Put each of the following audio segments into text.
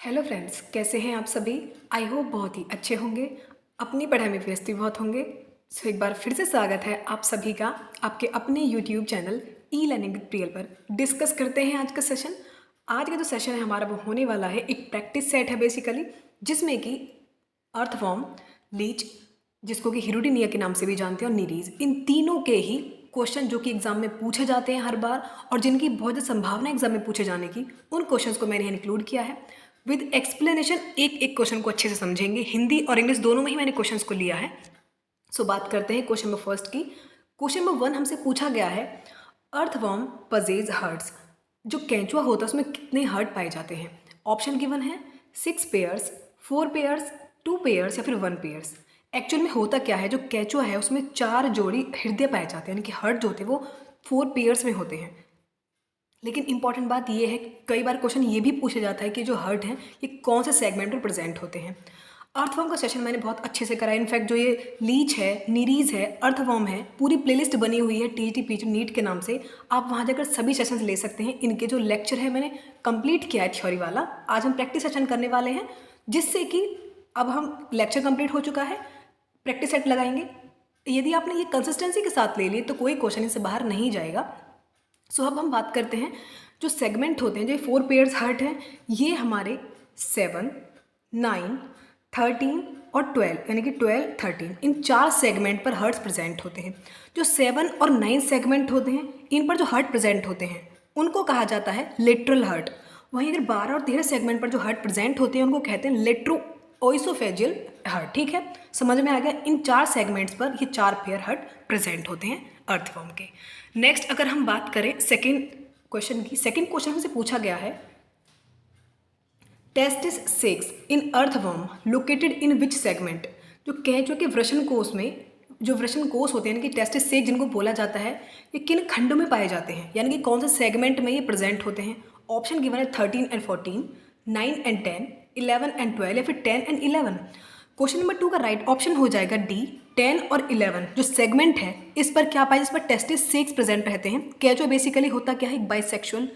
Hello friends, कैसे हैं आप सभी। आई होप बहुत ही अच्छे होंगे, अपनी पढ़ाई में व्यस्त भी बहुत होंगे। सो एक बार फिर से स्वागत है आप सभी का आपके अपने YouTube channel e learning with Priyal पर। डिस्कस करते हैं आज का सेशन। आज का जो सेशन है हमारा वो होने वाला है एक प्रैक्टिस सेट है बेसिकली, जिसमें कि अर्थवॉर्म, लीच, जिसको कि हिरुडिनिया के नाम से भी जानते हैं, और नीरीज, इन तीनों के ही क्वेश्चन जो कि एग्जाम में पूछे जाते हैं हर बार और जिनकी बहुत ज़्यादा संभावना है एग्जाम में पूछे जाने की, उन क्वेश्चंस को मैंने यहाँ इंक्लूड किया है विद एक्सप्लेनेशन। एक एक क्वेश्चन को अच्छे से समझेंगे, हिंदी और इंग्लिश दोनों में ही मैंने क्वेश्चंस को लिया है। सो बात करते हैं क्वेश्चन नंबर फर्स्ट की। क्वेश्चन नंबर 1 हमसे पूछा गया है, अर्थवॉर्म पजेज हर्ट्स, जो केंचुआ होता है उसमें कितने हर्ट पाए जाते हैं। ऑप्शन गिवन है 6 पेयर्स, 4 पेयर्स, 2 पेयर्स या फिर 1 पेयर्स। एक्चुअल में होता क्या है, जो केंचुआ है उसमें 4 जोड़ी हृदय पाए जाते हैं, यानी कि हर्ट जो होते हैं वो 4 पेयर्स में होते हैं। लेकिन इंपॉर्टेंट बात ये है, कई बार क्वेश्चन ये भी पूछा जाता है कि जो हर्ट हैं ये कौन से सेगमेंट में प्रेजेंट होते हैं। अर्थवॉर्म का सेशन मैंने बहुत अच्छे से करा है। इनफैक्ट जो ये लीच है, नीरीज है, अर्थवॉर्म है, पूरी प्लेलिस्ट बनी हुई है TTP नीट के नाम से। आप वहाँ जाकर सभी सेशंस ले सकते हैं। इनके जो लेक्चर है मैंने कंप्लीट किया है थ्योरी वाला। आज हम प्रैक्टिस सेशन करने वाले हैं, जिससे कि अब हम लेक्चर कंप्लीट हो चुका है, प्रैक्टिस सेट लगाएंगे। यदि आपने ये कंसिस्टेंसी के साथ ले ली तो कोई क्वेश्चन इससे बाहर नहीं जाएगा। सो अब हम बात करते हैं, जो सेगमेंट होते हैं, जो 4 पेयर्स हर्ट हैं, ये हमारे 7, 9, 13 और 12, यानी कि 12, 13, इन 4 सेगमेंट पर हर्ट्स प्रेजेंट होते हैं। जो 7 और 9 सेगमेंट होते हैं, इन पर जो हर्ट प्रेजेंट होते हैं उनको कहा जाता है लेटरल हर्ट। वहीं अगर 12 और 13 सेगमेंट पर जो हर्ट प्रेजेंट होते हैं उनको कहते हैं लेट्रो ओइसोफेजियल हर्ट। ठीक है, समझ में आ गया। इन 4 सेगमेंट्स पर ये 4 पेयर हर्ट प्रेजेंट होते हैं अर्थवॉर्म के। नेक्स्ट अगर हम बात करें सेकेंड क्वेश्चन की, सेकेंड क्वेश्चन हमसे पूछा गया है, testis sex in earthworm located in which segment. जो केंचुए के वृषण कोष में, जो वृषण कोष होते हैं यानी कि टेस्टिस सेक जिनको बोला जाता है, ये किन खंडों में पाए जाते हैं, यानी कि कौन से सेगमेंट में ये प्रेजेंट होते हैं। ऑप्शन गिवन है 13 एंड 14, 9 एंड 10, 11 एंड 12 या फिर 10 एंड 11। क्वेश्चन नंबर 2 का राइट ऑप्शन हो जाएगा डी, 10 और 11 जो सेगमेंट है इस पर क्या पाए, इस पर टेस्टिस सेक्स प्रेजेंट रहते हैं। केंचुआ बेसिकली होता क्या है, एक बाइसेक्सुअल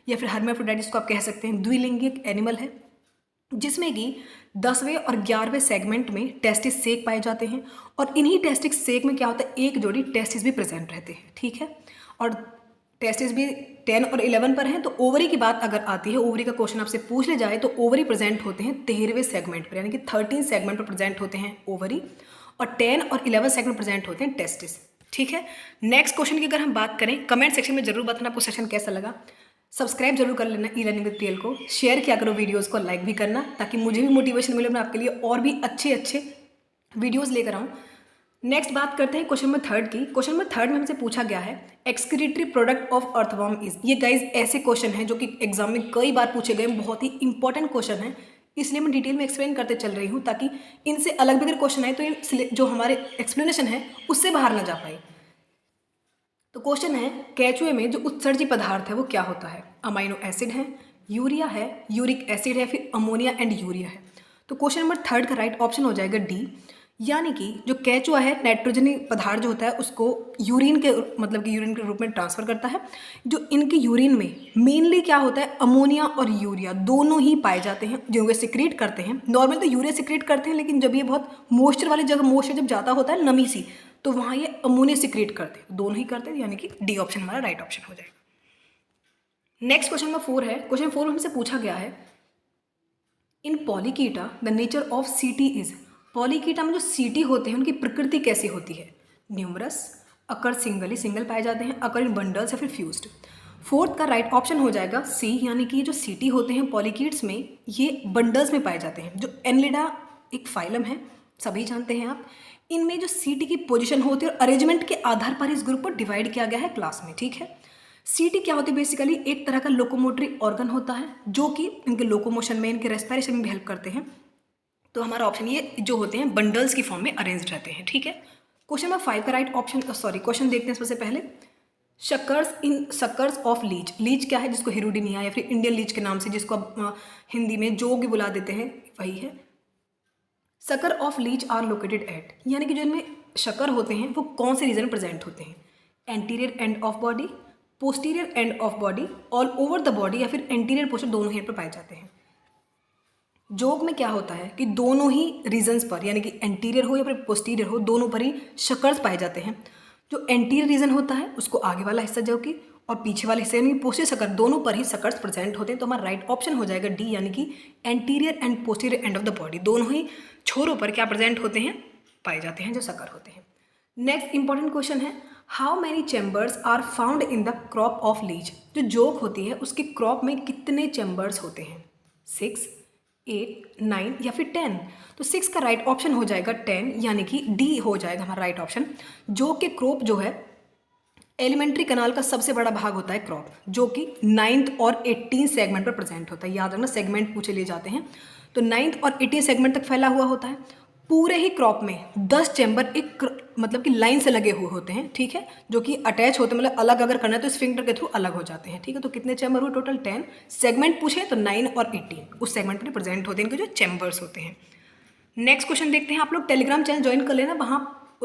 या फिर हर्माफ्रोडाइट जिसको आप कह सकते हैं, द्विलिंगिक एनिमल है, जिसमें कि 10वें और 11वें सेगमेंट में टेस्टिस सेक पाए जाते हैं। और इन्हीं टेस्टिस सेक में क्या होता है, एक जोड़ी टेस्टिस भी प्रेजेंट रहते हैं। ठीक है, और टेस्टिस भी 10 और 11 पर हैं। तो ओवरी की बात अगर आती है, ओवरी का क्वेश्चन आपसे पूछ ले जाए तो ओवरी प्रेजेंट होते हैं 13वें सेगमेंट पर, यानी कि 13 सेगमेंट पर प्रेजेंट होते हैं ओवरी, और 10 और 11 सेगमेंट प्रेजेंट होते हैं टेस्टिस। ठीक है, नेक्स्ट क्वेश्चन की अगर हम बात करें, कमेंट सेक्शन में जरूर बताना आपको सेशन कैसा लगा। सब्सक्राइब जरूर कर लेना ई लर्निंग विद प्रियल को, शेयर किया करो वीडियोस को, लाइक भी करना, ताकि मुझे भी मोटिवेशन मिले, मैं आपके लिए और भी अच्छे अच्छे वीडियोस लेकर आऊँ। नेक्स्ट बात करते हैं क्वेश्चन नंबर 3 की। क्वेश्चन नंबर 3 में हमसे पूछा गया है, excretory product of earthworm is. ये गाइज ऐसे क्वेश्चन हैं जो कि एग्जाम में कई बार पूछे गए, बहुत ही इंपॉर्टेंट क्वेश्चन है, इसलिए मैं डिटेल में एक्सप्लेन करते चल रही हूँ, ताकि इनसे अलग भी अगर क्वेश्चन आए तो ये जो हमारे एक्सप्लेनेशन है उससे बाहर ना जा पाए। तो क्वेश्चन है, केंचुए में जो उत्सर्जी पदार्थ है वो क्या होता है। अमाइनो एसिड है, यूरिया है, यूरिक एसिड है, फिर अमोनिया एंड यूरिया है। तो क्वेश्चन नंबर 3 का राइट ऑप्शन हो जाएगा डी, यानी कि जो केंचुआ है नाइट्रोजनी पदार्थ जो होता है उसको यूरिन के, मतलब कि यूरिन के रूप में ट्रांसफर करता है। जो इनके यूरिन में मेनली क्या होता है, अमोनिया और यूरिया दोनों ही पाए जाते हैं, जो वे सिक्रेट करते हैं। नॉर्मल तो यूरिया सिक्रेट करते हैं, लेकिन जब ये बहुत मॉइस्चर वाली जगह, मॉइस्चर जब जाता होता है नमी सी, तो वहाँ ये अमोनिया सिक्रेट करते हैं, दोनों ही करते हैं, यानी कि डी ऑप्शन हमारा राइट ऑप्शन हो जाएगा। नेक्स्ट क्वेश्चन नंबर 4 है। क्वेश्चन 4 में हमसे पूछा गया है, इन पॉलीकीटा द नेचर ऑफ सीटी इज। पॉलीकीटा में जो सीटी होते हैं उनकी प्रकृति कैसी होती है। न्यूमरस, अकर सिंगली, सिंगल पाए जाते हैं, अकर इन बंडल्स या फिर फ्यूज्ड। 4 का राइट ऑप्शन हो जाएगा सी, यानी कि जो सीटी होते हैं पॉलीकीट्स में ये बंडल्स में पाए जाते हैं। जो एनलिडा एक फाइलम है, सभी जानते हैं आप, इनमें जो सीटी की पोजीशन होती है और अरेंजमेंट के आधार पर इस ग्रुप को डिवाइड किया गया है क्लास में। ठीक है, सीटी क्या होती है, बेसिकली एक तरह का लोकोमोटरी ऑर्गन होता है जो कि इनके लोकोमोशन में, इनके रेस्पिरेशन में भी हेल्प करते हैं। तो हमारा ऑप्शन ये जो होते हैं बंडल्स की फॉर्म में अरेंज रहते हैं। ठीक है, क्वेश्चन नंबर 5 का राइट ऑप्शन, सॉरी क्वेश्चन देखते हैं सबसे पहले, शकर्स इन सकर्स ऑफ लीच। लीच क्या है, जिसको हिरुडिनिया या फिर इंडियन लीच के नाम से, जिसको अब हिंदी में जोग भी बुला देते हैं, वही है। Sucker of leech are located at, यानी कि जो इनमें शकर होते हैं वो कौन से रीजन में प्रेजेंट होते हैं। Anterior end of body, posterior end of body, all over the body, या फिर एंटीरियर पोस्टर, दोनों ही पर पाए जाते हैं। जोक में क्या होता है कि दोनों ही रीजन्स पर, यानी कि एंटीरियर हो या फिर पोस्टीरियर हो, दोनों पर ही शकर्स पाए जाते हैं। जो एंटीरियर रीजन होता है उसको आगे वाला हिस्सा जो कि, और पीछे वाले हिस्से यानी पोस्टीरियर शकर, दोनों पर ही शकर्स प्रेजेंट होते हैं। तो हमारा राइट ऑप्शन हो जाएगा डी, यानी कि anterior and posterior end of the body, दोनों ही छोरों पर क्या प्रेजेंट होते हैं, पाए जाते हैं जो शकर होते हैं। नेक्स्ट इंपॉर्टेंट क्वेश्चन है, how many chambers are found in the crop of leech. जो जोक होती है उसके क्रॉप में कितने चैम्बर्स होते हैं, 6, 8, 9 या फिर 10। तो 6 का राइट ऑप्शन हो जाएगा 10, यानी कि डी हो जाएगा हमारा राइट ऑप्शन। जोक के क्रॉप जो है, एलिमेंट्री कनाल का सबसे बड़ा भाग होता है क्रॉप, जो कि 9th और 18 सेगमेंट पर प्रेजेंट होता है। याद रखना सेगमेंट पूछे लिए जाते हैं, तो 9th और 18 सेगमेंट तक फैला हुआ होता है। पूरे ही क्रॉप में 10 चैम्बर एक मतलब कि लाइन से लगे हुए होते हैं, ठीक है, जो कि अटैच होते हैं, मतलब अलग अगर करना है तो स्फिंक्टर के थ्रू अलग हो जाते हैं, ठीक है। तो कितने चैम्बर हुए टोटल, 10। सेगमेंट पूछे तो 9 और 18 उस सेगमेंट पर प्रेजेंट होते हैं, इनके जो चैम्बर्स होते हैं। नेक्स्ट क्वेश्चन देखते हैं। आप लोग टेलीग्राम चैनल ज्वाइन कर लेना, वहाँ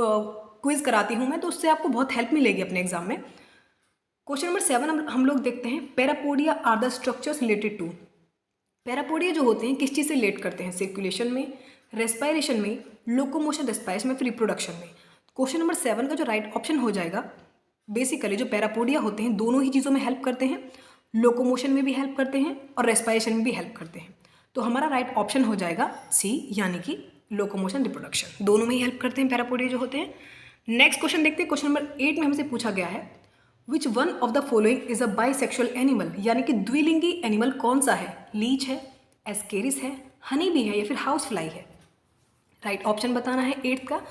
क्विज कराती हूँ मैं, तो उससे आपको बहुत हेल्प मिलेगी अपने एग्जाम में। क्वेश्चन नंबर 7 हम लोग देखते हैं, parapodia are the structures related to. Parapodia जो होते हैं किस चीज़ से रिलेट करते हैं, सर्कुलेशन में, रेस्पायरेशन में, लोकोमोशन रेस्पायरेशन में, फिर रिप्रोडक्शन में। क्वेश्चन नंबर 7 का जो राइट ऑप्शन हो जाएगा, बेसिकली जो पैरापोडिया होते हैं दोनों ही चीज़ों में हेल्प करते हैं, लोकोमोशन में भी हेल्प करते हैं और रेस्पायरेशन में भी हेल्प करते हैं। तो हमारा राइट ऑप्शन हो जाएगा सी, यानी कि लोकोमोशन रिप्रोडक्शन, दोनों में ही हेल्प करते हैं पैरापोडिया जो होते हैं। नेक्स्ट क्वेश्चन देखते हैं। क्वेश्चन नंबर 8 में हमसे पूछा गया है, which one of the following is a bisexual animal, यानी कि द्विलिंगी एनिमल कौन सा है, लीच है, एस्केरिस है, हनी बी है या फिर हाउस फ्लाई है। राइट ऑप्शन बताना है 8 का।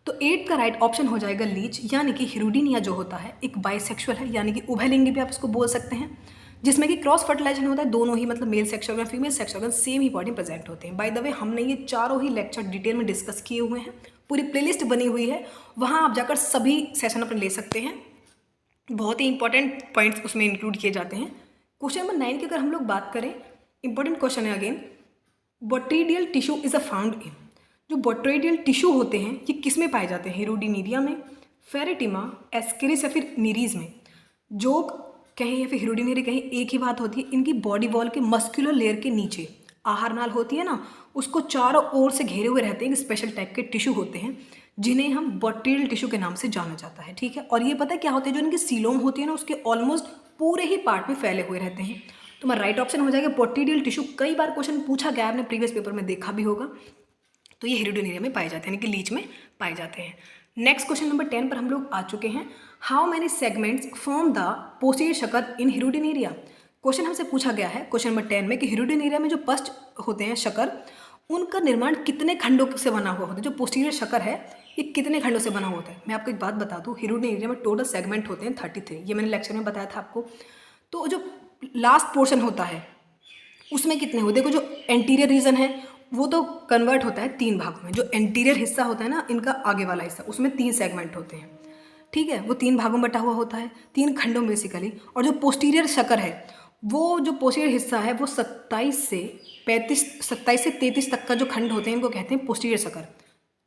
तो 8 का राइट ऑप्शन हो जाएगा लीच, यानी कि हिरुडिनिया जो होता है एक बाइसेक्सुअल है, यानी कि उभयलिंगी भी आप इसको बोल सकते हैं, जिसमें कि क्रॉस फर्टिलाइजेशन होता है, दोनों ही मतलब male sex organ female sex organ same ही बॉडी प्रेजेंट होते हैं। बाय द वे हमने ये चारों ही लेक्चर डिटेल में डिस्कस किए हुए हैं, पूरी प्लेलिस्ट बनी हुई है, वहाँ आप जाकर सभी सेशन अपने ले सकते हैं, बहुत ही इंपॉर्टेंट पॉइंट्स उसमें इंक्लूड किए जाते हैं। क्वेश्चन नंबर 9 की अगर हम लोग बात करें, इंपॉर्टेंट क्वेश्चन है again, botryoidal tissue is a found in. जो बोट्रेडियल टिश्यू होते हैं ये किस में पाए जाते हैं, हिरुडिनीरिया में, फेरेटिमा, एस्केरिस या फिर नीरीज में। जो कहें या फिर हिरुडिनीरिया कहें एक ही बात होती है, इनकी बॉडी वॉल के मस्कुलर लेयर के नीचे आहार नाल होती है ना, उसको चारों ओर से घेरे हुए रहते हैं, स्पेशल टाइप के टिश्यू होते हैं जिन्हें हम बोट्रेडियल टिश्यू के नाम से जाना जाता है, ठीक है। और ये पता है क्या होता है, जो इनकी सीलोम होती है ना उसके ऑलमोस्ट पूरे ही पार्ट में फैले हुए रहते हैं। तो हमारा राइट ऑप्शन हो जाएगा बोट्रेडियल टिश्यू। कई बार क्वेश्चन पूछा गया, आपने प्रीवियस पेपर में देखा भी होगा। तो ये हिरुडिनीरिया में पाए जाते हैं, यानी कि लीच में पाए जाते हैं। नेक्स्ट क्वेश्चन नंबर 10 पर हम लोग आ चुके हैं, how many segments form the posterior sucker in Hirudinaria. Question हमसे पूछा गया है क्वेश्चन नंबर 10 में कि हिरुडिनीरिया में जो पस्ट होते हैं शकर, उनका निर्माण कितने खंडों से बना हुआ होता है। जो पोस्टीरियर शकर है ये कितने खंडों से बना हुआ होता है। मैं आपको एक बात बता दूं, हिरुडिनीरिया में टोटल सेगमेंट होते हैं 33, ये मैंने लेक्चर में बताया था आपको। तो जो लास्ट पोर्शन होता है उसमें कितने हो, देखो जो एंटीरियर रीजन है वो तो कन्वर्ट होता है 3 भागों में। जो एंटीरियर हिस्सा होता है ना, इनका आगे वाला हिस्सा, उसमें 3 सेगमेंट होते हैं, ठीक है, वो 3 भागों में बटा हुआ होता है, 3 खंडों में बेसिकली। और जो पोस्टीरियर शकर है, वो जो पोस्टीरियर हिस्सा है वो 27 से 33 तक का जो खंड होते हैं इनको कहते हैं पोस्टीरियर शकर।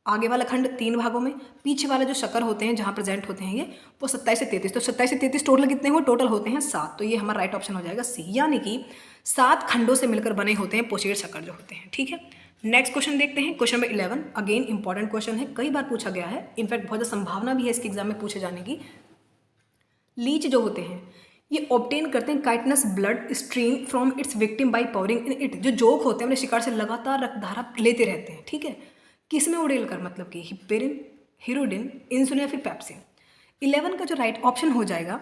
आगे वाला खंड 3 भागों में, पीछे वाला जो शकर होते हैं जहाँ प्रेजेंट होते हैं ये वो 27 से 33। तो 27 से 33 टोटल कितने हुए, टोटल होते हैं 7। तो ये हमारा राइट ऑप्शन हो जाएगा सी, यानी कि 7 खंडों से मिलकर बने होते हैं पोस्टीरियर शकर जो होते हैं, ठीक है। नेक्स्ट क्वेश्चन देखते हैं, question number 11। Again important question है, कई बार पूछा गया है, इनफैक्ट बहुत ज़्यादा संभावना भी है इसके एग्जाम में पूछे जाने की। लीच जो होते हैं ये ऑब्टेन करते हैं chitinous blood stream from its victim by powering in it. जो जोक होते हैं अपने शिकार से लगातार रक्तधारा लेते रहते हैं, ठीक है, किस में उड़ेल कर, मतलब कि हिपेरिन, हिरोडिन, इंसुलिन या फिर पैप्सिन। 11 का जो राइट ऑप्शन हो जाएगा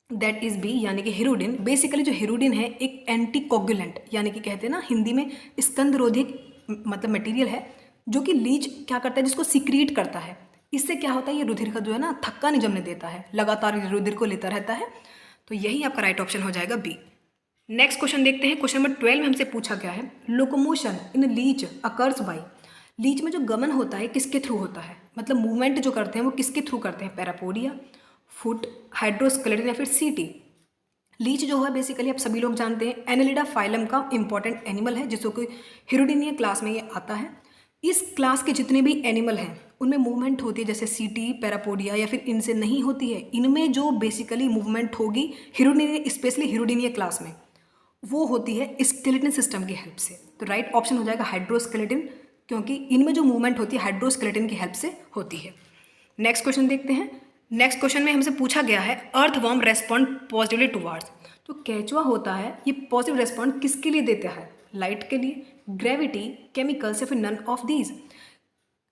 दैट इज बी, यानी कि हिरोडिन। बेसिकली जो हिरोडिन है एक एंटीकोगुलेंट, यानी कि कहते हैं ना हिंदी में स्कंदरोधी मतलब मटेरियल है, जो कि लीच क्या करता है, जिसको सिक्रीट करता है। इससे क्या होता है, ये रुधिर का जो है ना थक्का नहीं जमने देता है, लगातार रुधिर को लेता रहता है। तो यही आपका राइट ऑप्शन हो जाएगा बी। नेक्स्ट क्वेश्चन देखते हैं, क्वेश्चन नंबर 12 में हमसे पूछा गया है, locomotion in leech occurs by. Leech में जो गमन होता है किसके थ्रू होता है, मतलब मूवमेंट जो करते हैं वो किसके थ्रू करते हैं, पैरापोडिया, फुट, हाइड्रोस्केलेटन या फिर सीटी। लीच जो है बेसिकली आप सभी लोग जानते हैं एनेलिडा फाइलम का इंपॉर्टेंट एनिमल है, जिसको कि हिरुडिनिया क्लास में ये आता है। इस क्लास के जितने भी एनिमल हैं उनमें मूवमेंट होती है, जैसे सीटी, पैरापोडिया या फिर इनसे नहीं होती है। इनमें जो बेसिकली मूवमेंट होगी हिरुडिनिया, स्पेशली हिरुडिनिया क्लास में, वो होती है स्केलेटन सिस्टम की हेल्प से। तो राइट ऑप्शन हो जाएगा हाइड्रोस्केलेटन, क्योंकि इनमें जो मूवमेंट होती है हाइड्रोस्केलेटन की हेल्प से होती है। नेक्स्ट क्वेश्चन देखते हैं। नेक्स्ट क्वेश्चन में हमसे पूछा गया है अर्थवॉर्म रेस्पॉन्ड पॉजिटिवली टुवार्ड्स। तो केचुआ होता है ये पॉजिटिव रेस्पॉन्ड किसके लिए देता है? लाइट के लिए, ग्रेविटी, केमिकल्स या फिर नन ऑफ दीज।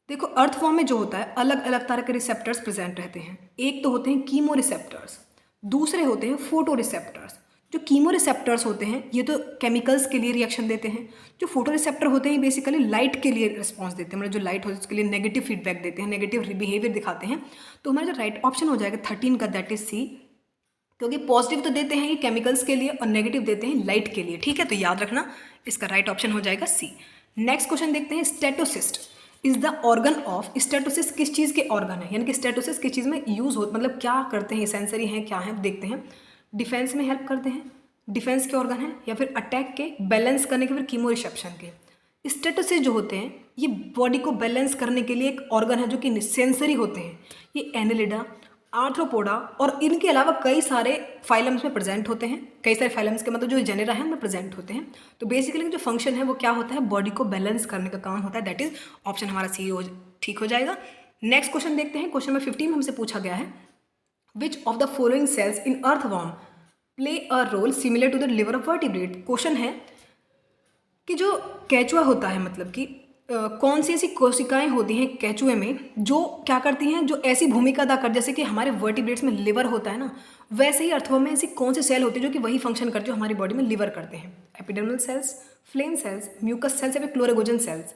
देखो अर्थवॉर्म में जो होता है अलग अलग तरह के रिसेप्टर्स प्रेजेंट रहते हैं। एक तो होते हैं कीमो रिसेप्टर्स, दूसरे होते हैं फोटो रिसेप्टर्स। जो कीमो रिसेप्टर्स होते हैं ये तो केमिकल्स के लिए रिएक्शन देते हैं। जो फोटो रिसेप्टर होते हैं बेसिकली लाइट के लिए रिस्पॉन्स देते हैं, मतलब जो लाइट होती है उसके लिए नेगेटिव फीडबैक देते हैं, नेगेटिव बिहेवियर दिखाते हैं। तो हमारा जो राइट ऑप्शन हो जाएगा 13 का, दैट इज सी। क्योंकि पॉजिटिव तो देते हैं ये केमिकल्स के लिए और नेगेटिव देते हैं लाइट के लिए। ठीक है, तो याद रखना इसका राइट ऑप्शन हो जाएगा सी। नेक्स्ट क्वेश्चन देखते हैं statocyst is the organ of. Statocyst किस चीज़ के ऑर्गन है, यानी कि स्टेटोसिस्ट किस चीज़ में यूज़ हो, मतलब क्या करते हैं, सेंसरी हैं क्या है देखते हैं। डिफेंस में हेल्प करते हैं, डिफेंस के ऑर्गन हैं, या फिर अटैक के, बैलेंस करने के, फिर कीमो रिसेप्शन के। स्टेटोसिस्ट जो होते हैं ये बॉडी को बैलेंस करने के लिए एक ऑर्गन है जो कि सेंसरी होते हैं। ये एनेलिडा, आर्थ्रोपोडा और इनके अलावा कई सारे फाइलम्स में प्रेजेंट होते हैं। कई सारे फाइलम्स के मतलब जो जेनेरा है उनमें प्रेजेंट होते हैं। तो बेसिकली जो फंक्शन है वो क्या होता है, बॉडी को बैलेंस करने का काम होता है। दैट इज ऑप्शन हमारा सी ठीक हो जाएगा। नेक्स्ट क्वेश्चन देखते हैं। क्वेश्चन नंबर 15 में हमसे पूछा गया है which of the following cells in earthworm play a role similar to the liver of vertebrate. Question है कि जो केचुआ होता है, मतलब कि कौन सी ऐसी कोशिकाएं होती हैं केचुए में जो क्या करती हैं, जो ऐसी भूमिका अदा कर, जैसे कि हमारे वर्टिब्रेट्स में लिवर होता है ना, वैसे ही अर्थवॉर्म में ऐसी कौन सी सेल होती है जो कि वही फंक्शन करती है जो हमारी बॉडी में लिवर करते हैं। Epidermal cells, flame cells, mucus cells या फिर क्लोरेगोजन सेल्स।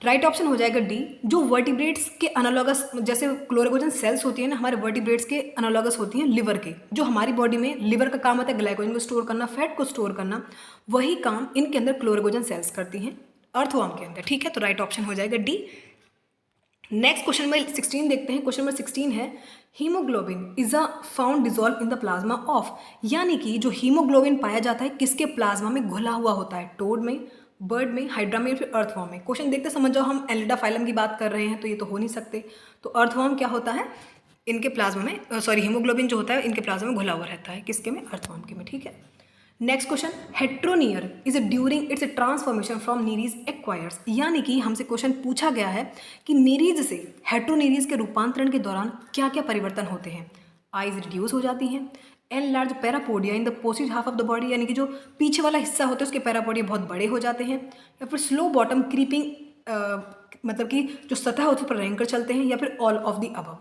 राइट ऑप्शन हो जाएगा डी, जो वर्टिब्रेट्स के अनालोगस, जैसे क्लोरेगोजन सेल्स होती है ना हमारे वर्टिब्रेट्स के अनालोगस होती हैं लिवर के। जो हमारी बॉडी में लिवर का काम होता है ग्लाइकोजन को स्टोर करना, फैट को स्टोर करना, वही काम इनके अंदर क्लोरेगोजन सेल्स करती हैं अर्थवॉर्म के अंदर। ठीक है, तो राइट ऑप्शन हो जाएगा डी। नेक्स्ट क्वेश्चन नंबर 16 देखते हैं। क्वेश्चन नंबर 16 है haemoglobin is a found dissolve in the plasma of. यानी कि जो हीमोग्लोबिन पाया जाता है किसके प्लाज्मा में घुला हुआ होता है, टोड में, बर्ड में, हाइड्रा में, फिर अर्थवॉर्म में। क्वेश्चन देखते समझ जाओ, हम एलिडा फाइलम की बात कर रहे हैं तो ये तो हो नहीं सकते। तो अर्थवॉर्म क्या होता है, इनके प्लाज्मा में, सॉरी हीमोग्लोबिन जो होता है इनके प्लाज्मा में घुला हुआ रहता है, किसके में, अर्थवॉर्म के में। ठीक है, next question Heteronereis is during its transformation from Nereis acquires. यानी कि हमसे क्वेश्चन पूछा गया है कि नीरीज से हेट्रोनीरीज के रूपांतरण के दौरान क्या क्या परिवर्तन होते हैं। आइज रिड्यूस हो जाती हैं, an large parapodia in the posterior half of the body, यानी कि जो पीछे वाला हिस्सा होता है उसके पैरापोडिया बहुत बड़े हो जाते हैं, या फिर स्लो बॉटम क्रीपिंग, मतलब कि जो सतह होती है पर रेंग कर चलते हैं, या फिर ऑल ऑफ द अबव।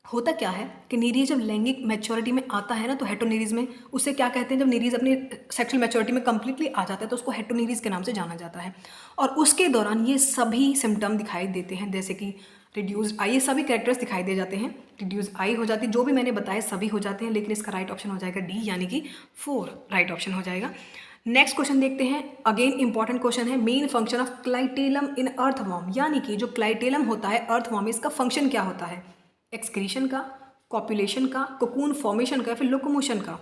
होता क्या है कि नीरीज जब लैंगिक मैच्योरिटी में आता है ना, तो हेटेरोनीरीज में उससे क्या कहते हैं, जब नीरीज अपनी सेक्सुअल मैच्योरिटी में कंप्लीटली आ जाता है तो उसको हेटेरोनीरीज के नाम से जाना जाता है। और उसके दौरान ये सभी सिम्टम दिखाई देते हैं, जैसे कि रिड्यूस्ड आई, ये सभी कैरेक्टर्स दिखाई दे जाते हैं। रिड्यूस्ड आई हो जाती है, जो भी मैंने बताया सभी हो जाते हैं, लेकिन इसका राइट ऑप्शन हो जाएगा डी, यानी कि 4 राइट ऑप्शन हो जाएगा। नेक्स्ट क्वेश्चन देखते हैं। अगेन इंपॉर्टेंट क्वेश्चन है, main function of clitellum in earthworm. यानी कि जो क्लाइटेलम होता है अर्थवॉर्म, इसका फंक्शन क्या होता है, एक्सक्रीशन का, कॉपुलेशन का, कोकून फॉर्मेशन का, फिर लोकोमोशन का।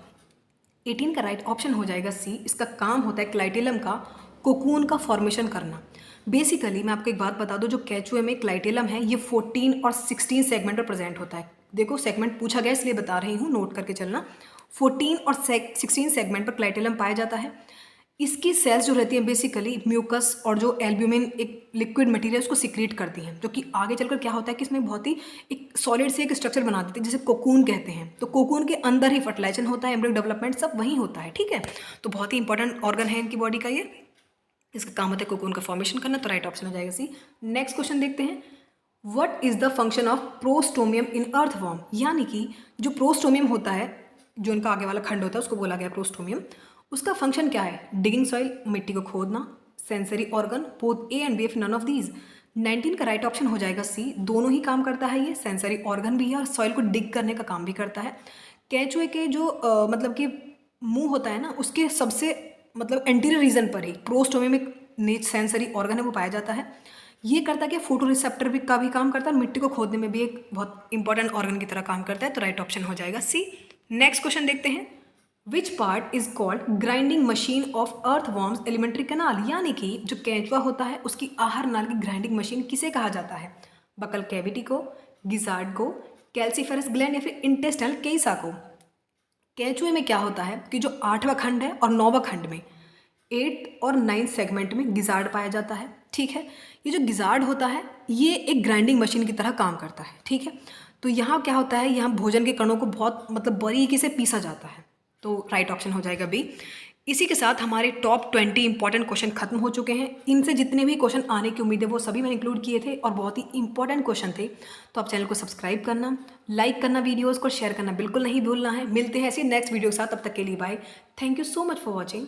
18 का राइट ऑप्शन हो जाएगा सी, इसका काम होता है क्लाइटेलम का कोकून का फॉर्मेशन करना। बेसिकली मैं आपको एक बात बता दूं, जो केचुए में क्लाइटेलम है ये 14 और 16 सेगमेंट पर प्रेजेंट होता है। देखो सेगमेंट पूछा गया इसलिए बता रही हूँ, नोट करके चलना। 14 और 16 सेगमेंट पर क्लाइटेलम पाया जाता है। इसकी सेल्स जो रहती हैं बेसिकली म्यूकस और जो एल्ब्यूमिन एक लिक्विड मटेरियल उसको सिक्रीट करती हैं, जो कि आगे चलकर क्या होता है कि इसमें बहुत ही एक सॉलिड से एक स्ट्रक्चर बना देती है जिसे कोकून कहते हैं। तो कोकून के अंदर ही फर्टिलाइजेशन होता है, एम्ब्रियो डेवलपमेंट सब वहीं होता है। ठीक है, तो बहुत ही इंपॉर्टेंट ऑर्गन है इनकी बॉडी का ये, इसका काम होता है कोकून का फॉर्मेशन करना। तो राइट ऑप्शन हो जाएगा सी। नेक्स्ट क्वेश्चन देखते हैं, what is the function of prostomium in earthworm. यानी कि जो प्रोस्टोमियम होता है, जो इनका आगे वाला खंड होता है उसको बोला गया प्रोस्टोमियम। उसका फंक्शन क्या है, डिगिंग सॉइल, मिट्टी को खोदना, sensory organ, both A and B, none of these. 19 का राइट ऑप्शन हो जाएगा सी, दोनों ही काम करता है ये, सेंसरी ऑर्गन भी है और सॉइल को डिग करने का काम भी करता है। केचुए के जो मतलब कि मुंह होता है ना, उसके सबसे मतलब एंटीरियर रीजन पर ही प्रोस्टोमियम एक सेंसरी ऑर्गन है वो पाया जाता है। ये करता है कि फोटो रिसेप्टर भी का भी काम करता है और मिट्टी को खोदने में भी एक बहुत इंपॉर्टेंट ऑर्गन की तरह काम करता है। तो राइट ऑप्शन हो जाएगा सी। नेक्स्ट क्वेश्चन देखते हैं, which part is called grinding machine of earthworms alimentary canal. यानी कि जो केंचुआ होता है उसकी आहार नाल की ग्राइंडिंग मशीन किसे कहा जाता है, बकल कैविटी को, गिजार्ड को, कैल्सीफेरस ग्लैंड या फिर इंटेस्टाइनल केसा को। केंचुए में क्या होता है कि जो 8वां खंड है और 9वां खंड में 8 और 9 सेगमेंट में गिजार्ड पाया जाता है। ठीक है, ये जो गिजार्ड होता है ये एक ग्राइंडिंग मशीन की तरह काम करता है। ठीक है, तो यहाँ क्या होता है, यहाँ भोजन के कणों को बहुत मतलब बारीकी से पीसा जाता है। तो राइट ऑप्शन हो जाएगा बी। इसी के साथ हमारे टॉप 20 इंपॉर्टेंट क्वेश्चन खत्म हो चुके हैं। इनसे जितने भी क्वेश्चन आने की उम्मीद है वो सभी मैंने इंक्लूड किए थे और बहुत ही इंपॉर्टेंट क्वेश्चन थे। तो आप चैनल को सब्सक्राइब करना, लाइक करना, वीडियोस को शेयर करना बिल्कुल नहीं भूलना है। मिलते हैं ऐसे नेक्स्ट वीडियो के साथ, तब तक के लिए bye. Thank you so much for watching.